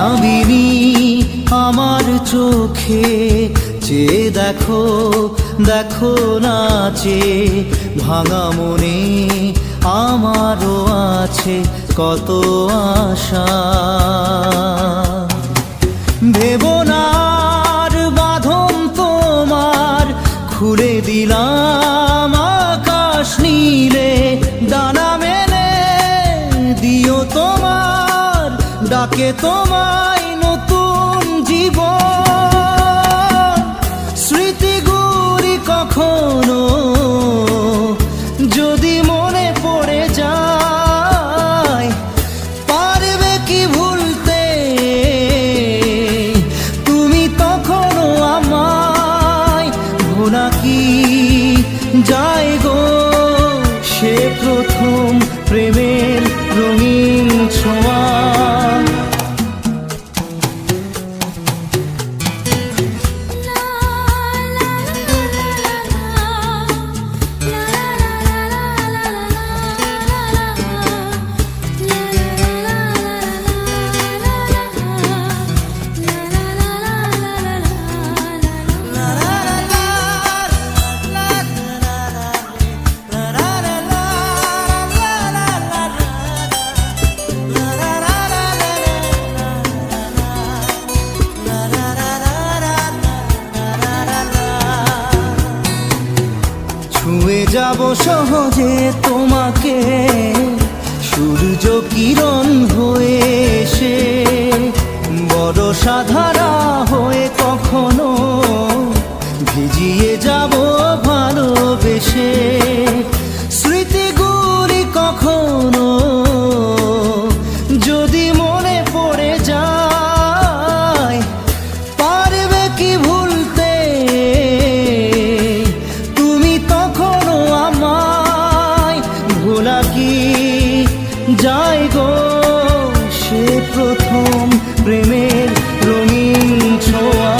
মায়াবিনী আমার চোখে চেয়ে দেখো দেখো নাচে ভাঙা মনে আমারও আছে কত আশা। ভেবো না আর বাঁধন তোমার, খুলে দিলাম আকাশ নীলে, ডানা মেলে দিও তোমার ডাকে তোমায় নতুন জীবন। স্মৃতিগুলি কখনো যদি মনে পড়ে যায়, পারবে কি ভুলতে তুমি তখনো আমায়? ভোলা কি যায় গো সে প্রথম প্রেমের রঙিন ছোঁয়া। ছুঁয়ে যাব সহজে তোমাকে সূর্য কিরণ হয়ে এসে, বরষা ধারা হয়ে কখনো ভিজিয়ে যাব ভালোবেসে। স্মৃতিগুলি কখনো যদি মনে পড়ে যায়, পারবে কি ভুলতে তুমি তখনো আমায়? ভোলা কি যায় গো সে প্রথম প্রেমের রঙিন ছোঁয়া।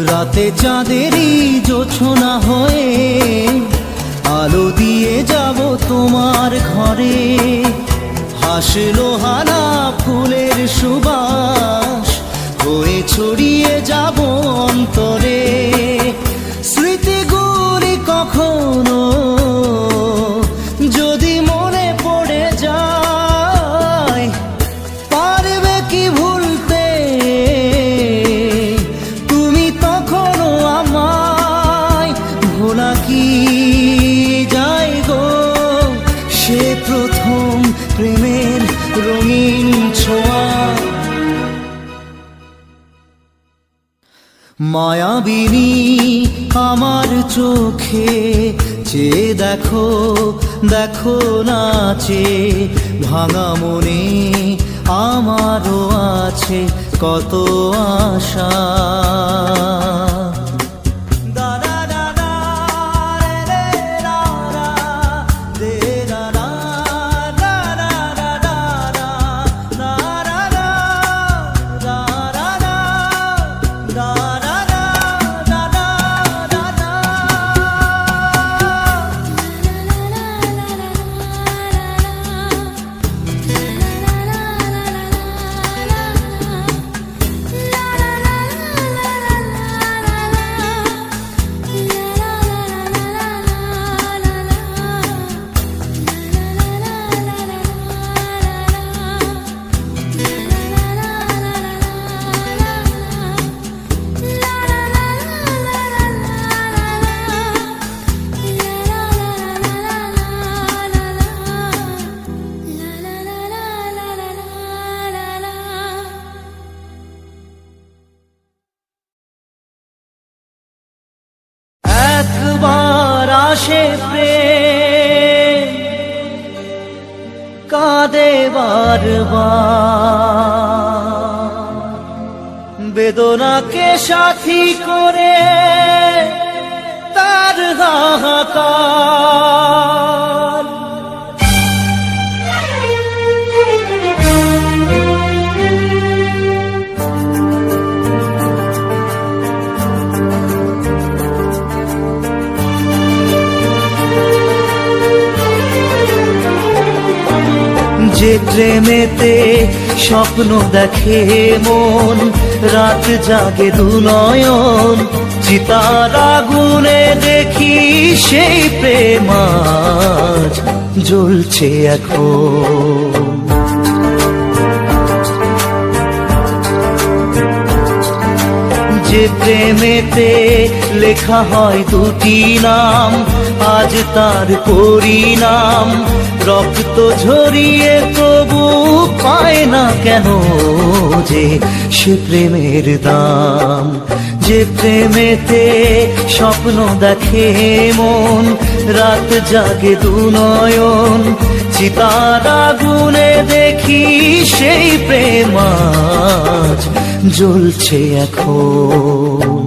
রাতে চাঁদেরই জোছনা হয়ে আলো দিয়ে যাব তোমার ঘরে, হাসলো হানা ফুলের সুবাস হয়ে ছড়িয়ে যাব অন্তরে। স্মৃতিগুলি কখনো যদি মনে পড়ে যায়, পারবে কি ভুলতে তুমি তখনো আমায়? ভোলা কি যায় গো সে প্রথম প্রেমের রঙিন ছোঁয়া। মায়াবিনী আমার চোখে চেয়ে দেখো দেখো নাচে ভাঙা মনে আমারও আছে কত আশা। আসে প্রেম কাঁদে বারবার, বেদনাকে সাথী করে তার হাহাকার। যে প্রেমেতে স্বপ্ন দেখে মন, রাত জাগে দু নয়ন, চিতার আগুনে দেখি সেই প্রেম আজ জ্বলছে এখন। যে প্রেমেতে লেখা হয় দুটি নাম, আজ তার পরিণাম রক্ত ঝরিয়ে তবু পায় না কেন যে সে প্রেমের দাম। যে প্রেমেতে স্বপ্ন দেখে মন, রাত জাগে দু নয়ন, চিতার আগুনে দেখি সেই প্রেম আজ জ্বলছে এখন।